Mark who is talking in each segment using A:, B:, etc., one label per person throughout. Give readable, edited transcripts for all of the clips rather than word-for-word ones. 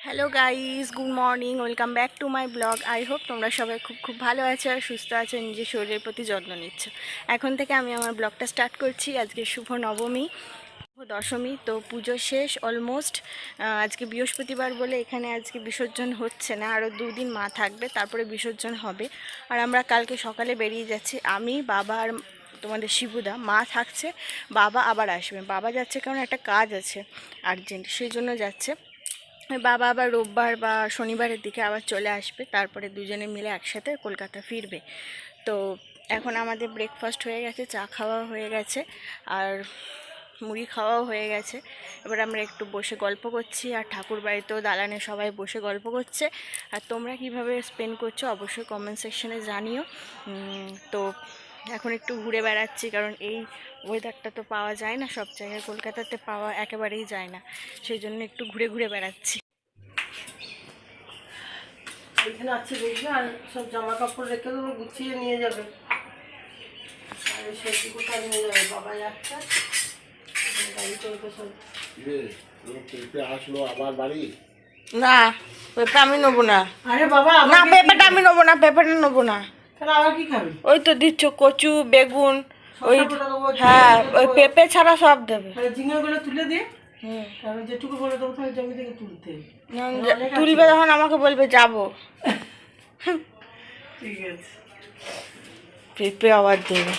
A: Hello guys, good morning, welcome back to my blog. I hope তোমরা সবাই খুব ভালো আছো আর সুস্থ আছো, নিজের শরীরের প্রতি যত্ন নিচ্ছ। এখন থেকে আমি আমার ব্লগটা স্টার্ট করছি। আজকে শুভ নবমী, দশমী, তো পুজো শেষ অলমোস্ট। আজকে বৃহস্পতিবার বলে এখানে আজকে বিসর্জন হচ্ছে না, আরও দুদিন মা থাকবে, তারপরে বিসর্জন হবে। আর আমরা কালকে সকালে বেরিয়ে যাচ্ছি, আমি, বাবা আর তোমাদের শিবুদা। মা থাকছে, বাবা আবার আসবে। বাবা যাচ্ছে কারণ একটা কাজ আছে আর্জেন্ট, সেই জন্য যাচ্ছে। বাবা আবার রোববার বা শনিবারের দিকে আবার চলে আসবে, তারপরে দুজনে মিলে একসাথে কলকাতা ফিরবে। তো এখন আমাদের ব্রেকফাস্ট হয়ে গেছে, চা খাওয়া হয়ে গেছে আর মুড়ি খাওয়াও হয়ে গেছে। এবার আমরা একটু বসে গল্প করছি, আর ঠাকুর বাড়িতেও দালানে সবাই বসে গল্প করছে। আর তোমরা কিভাবে স্পেন্ড করছো অবশ্যই কমেন্ট সেকশনে জানিও। তো এখন একটু ঘুরে বেড়াচ্ছি, কারণ এই ওয়েদারটা তো পাওয়া যায় না সব জায়গায়, কলকাতাতে পাওয়া একেবারেই যায় না, সেই জন্য একটু ঘুরে ঘুরে বেড়াচ্ছি।
B: এখানে আছে দেখবে, আর সব জামা কাপড় রেখে দেবো, গুছিয়ে নিয়ে যাবে। আর সবজি কোথায় নিয়ে যাবে, বাবা যাচ্ছে গাড়ি চলতে সব।
C: আসলো আবার বাড়ি।
A: না, পেঁপে আমি নেবো না।
B: আরে বাবা,
A: না, পেঁপেটা আমি নেবো না, পেঁপেটা নেবো না।
B: তাহলে আবার কি খাবি?
A: ওই তো দিচ্ছ কচু, বেগুন, ওই
B: শসা ফোটা দেবো,
A: হ্যাঁ, ওই পেঁপে ছাড়া সব দেবে।
B: ঝিঙেগুলো তুলে দিয়ে, তারপর যেটুকু বলে দেবো তাহলে জমি থেকে তুলতে।
A: তুলবে তখন আমাকে বলবে যাবো।
B: ঠিক আছে,
A: পেঁপে আবার দেবে।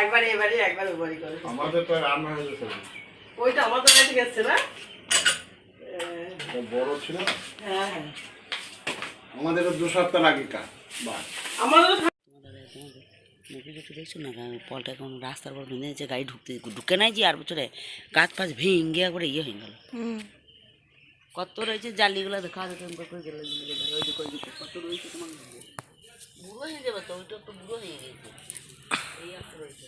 B: একবারে এবারে একবার ওবারই করে।
C: আমাদের তো রান্না হয়ে গেছে।
B: ওইটা আমাদের কাছে গেছে না,
C: বড় ছিল।
B: হ্যাঁ হ্যাঁ,
C: আমাদের 2 সপ্তাহ আগে কাজ।
B: আমাদের
D: দেখছো না পলটা এখন রাস্তার পর ভেঙে যাচ্ছে, গাড়ি ঢুকে নাই যে, আর বছরে গাছ ফাছ ভেঙে করে ইয়ে হয়ে গেল। কত রয়েছে জালিগুলো দেখা করে গেল, কত রয়েছে তোমার বুড়ো হয়ে যাবে তো, ওইটা একটু বুড়ো হয়ে গেছে, এই একটা রয়েছে।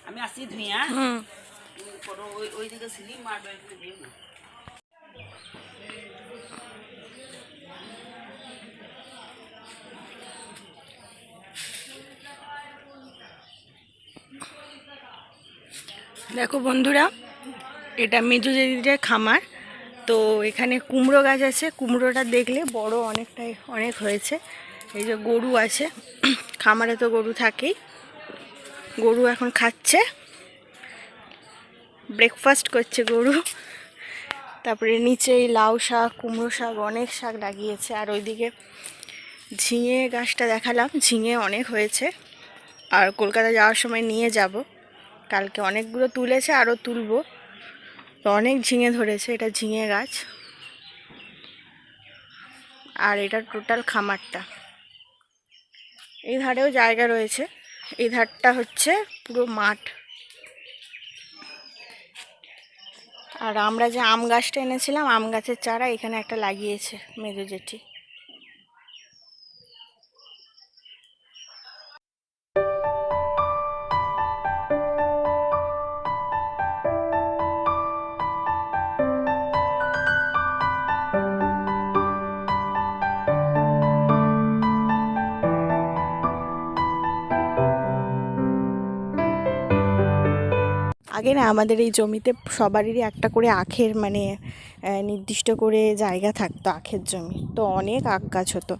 D: আমি আসি ধুইয়া ওই দিকে সিলি মারবে না।
A: দেখো বন্ধুরা, এটা মেজো দিদির খামার। তো এখানে কুমড়ো গাছ আছে, কুমড়োটা দেখলে বড় অনেক হয়েছে। এই যে গরু আছে, খামারে তো গরু থাকেই। গরু এখন খাচ্ছে, ব্রেকফাস্ট করছে গরু। তারপরে নিচে এই লাউ শাক, কুমড়ো শাক, অনেক শাক লাগিয়েছে। আর ওইদিকে ঝিঙে গাছটা দেখালাম, ঝিঙে অনেক হয়েছে, আর কলকাতা যাওয়ার সময় নিয়ে যাব। কালকে অনেকগুলো তুলেছে, আরও তুলবো। তো অনেক ঝিঙে ধরেছে, এটা ঝিঙে গাছ। আর এটা টোটাল খামারটা। এই ধারেও জায়গা রয়েছে, এই ধারটা হচ্ছে পুরো মাঠ। আর আমরা যে আম গাছটা এনেছিলাম, আম গাছের চারা এখানে একটা লাগিয়েছে মেজো জেঠি। আগে না আমাদের এই জমিতে সবারই একটা করে আখের নির্দিষ্ট করে জায়গা থাকতো, আখের জমি। তো অনেক আখ গাছ হতো,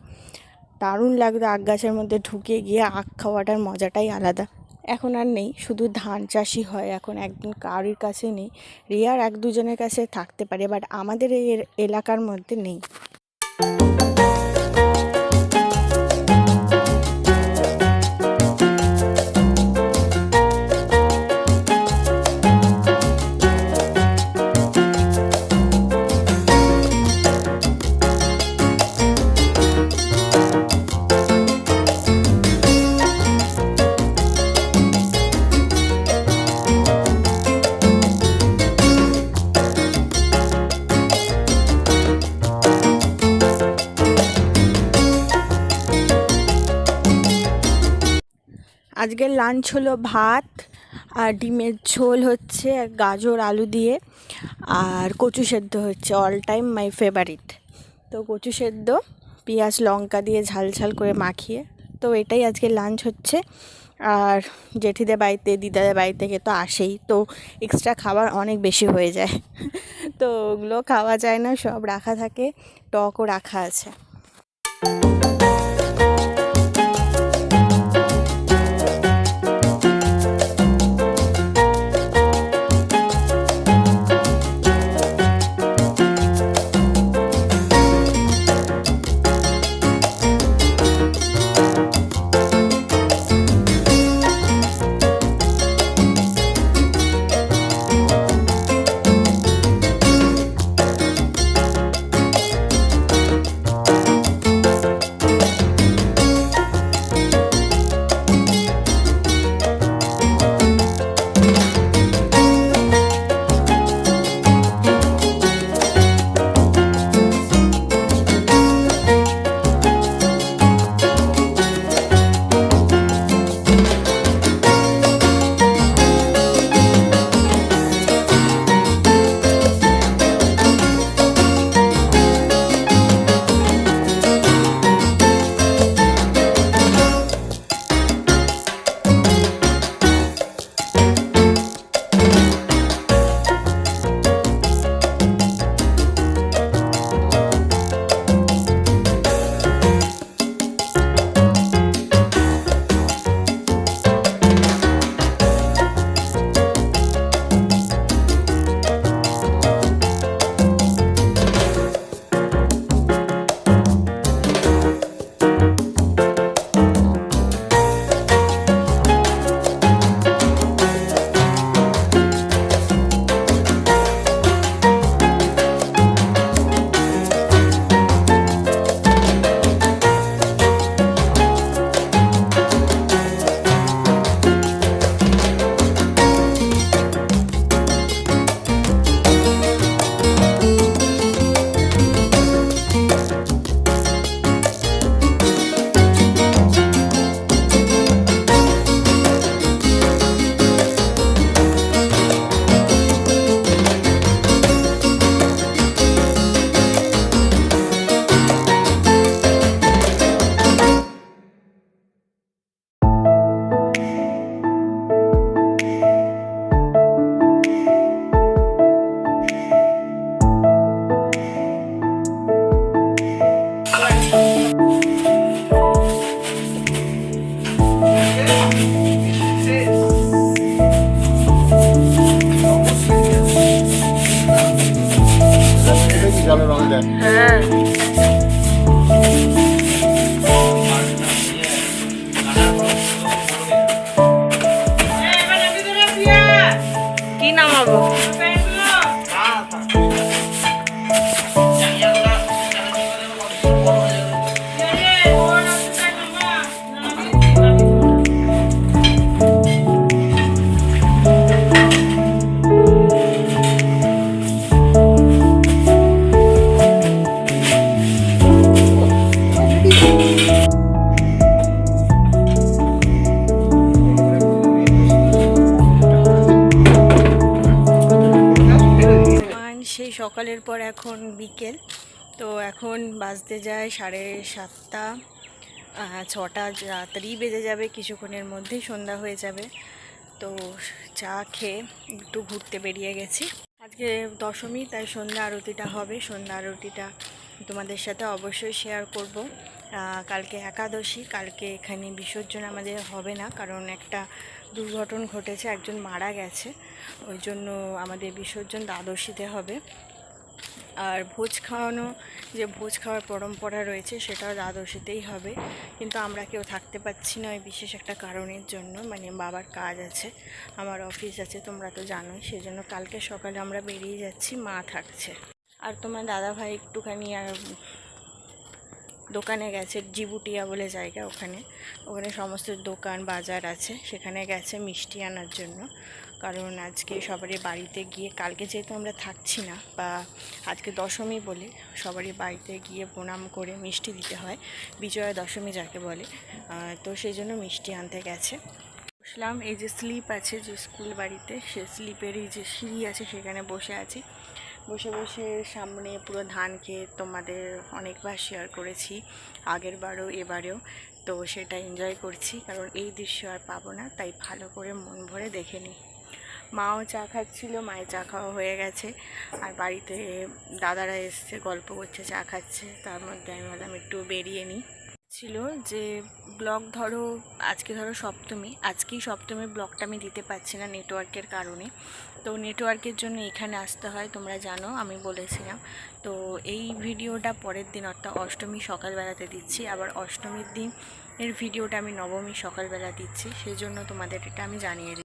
A: দারুণ লাগতো আখ গাছের মধ্যে ঢুকে গিয়ে আখ খাওয়াটার মজাটাই আলাদা। এখন আর নেই, শুধু ধান চাষই হয় এখন, একদম কারোর কাছে নেই। রেয়ার 1-2 জনের কাছে থাকতে পারে, বাট আমাদের এই এলাকার মধ্যে নেই। আজকের লাঞ্চ হলো ভাত আর ডিমের ঝোল হচ্ছে, আর গাজর আলু দিয়ে, আর কচু সেদ্ধ হচ্ছে, অল টাইম মাই ফেভারিট। তো কচু সেদ্ধ পেঁয়াজ লঙ্কা দিয়ে ঝাল ঝাল করে মাখিয়ে, তো এটাই আজকে লাঞ্চ হচ্ছে। আর জেঠিদের বাড়িতে দিদাদের বাড়ি থেকে তো আসেই, তো এক্সট্রা খাবার অনেক বেশি হয়ে যায় তো ওগুলো খাওয়া যায় না, সব রাখা থাকে, টকও রাখা আছে।
C: জলের রং দেয়।
B: হ্যাঁ কি নামাবো?
A: সেই সকালের পর এখন বিকেল, তো এখন বাজতে যায় 7:30, 6টা রাত্রি বেজে যাবে, কিছুক্ষণের মধ্যেই সন্ধ্যা হয়ে যাবে। তো চা খেয়ে একটু ঘুরতে বেরিয়ে গেছি। আজকে দশমী, তাই সন্ধ্যা আরতিটা হবে, সন্ধ্যা আরতিটা তোমাদের সাথে অবশ্যই শেয়ার করব। কালকে একাদশী, কালকে এখানে বিসর্জন আমাদের হবে না, কারণ একটা দুর্ঘটনা ঘটেছে, একজন মারা গেছে, ওই জন্য আমাদের বিসর্জন দ্বাদশীতে হবে। আর ভোজ খাওয়ানো, যে ভোজ খাওয়ার পরম্পরা রয়েছে, সেটাও দ্বাদশীতেই হবে, কিন্তু আমরা কেউ থাকতে পারছি না ওই বিশেষ একটা কারণের জন্য, মানে বাবার কাজ আছে, আমার অফিস আছে, তোমরা তো জানোই, সেজন্য কালকে সকালে আমরা বেরিয়ে যাচ্ছি, মা থাকছে। আর তোমার দাদাভাই একটুখানি আর দোকানে গেছে, জিবুটিয়া বলে জায়গা, ওখানে সমস্ত দোকান বাজার আছে, সেখানে গেছে মিষ্টি আনার জন্য, কারণ আজকে সবারই বাড়িতে গিয়ে, কালকে যেহেতু আমরা থাকছি না বা আজকে দশমী বলে সবারই বাড়িতে গিয়ে প্রণাম করে মিষ্টি দিতে হয়, বিজয়া দশমী যাকে বলে, তো সেই জন্য মিষ্টি আনতে গেছে। বসলাম, এই যে স্লিপ আছে যে স্কুল বাড়িতে, সে স্লিপের এই যে সিঁড়ি আছে সেখানে বসে আছি। বসে বসে সামনে পুরো ধান ক্ষেত তোমাদের অনেকবার শেয়ার করেছি, আগের বারও এবারেও, তো সেটা এনজয় করছি কারণ এই দৃশ্য আর পাবো না, তাই ভালো করে মন ভরে দেখে নিই। মাও চা খাচ্ছিল, মায়ের চা খাওয়া হয়ে গেছে, আর বাড়িতে দাদারা এসছে গল্প করছে, চা খাচ্ছে, তার মধ্যে আমি বললাম একটু বেরিয়ে নিই। ছিল যে ব্লগ ধরো আজকে ধরো সপ্তমী, আজকেই সপ্তমীর ব্লগটা আমি দিতে পারছি না নেটওয়ার্কের কারণে, তো নেটওয়ার্কের জন্য এখানে আসতে হয়, তোমরা জানো আমি বলেছিলাম। তো এই ভিডিওটা পরের দিন অর্থাৎ অষ্টমী সকালবেলাতে দিচ্ছি, আবার অষ্টমীর দিন এর ভিডিওটা আমি নবমী সকালবেলা দিচ্ছি, সেই জন্য তোমাদের এটা আমি জানিয়ে দিই।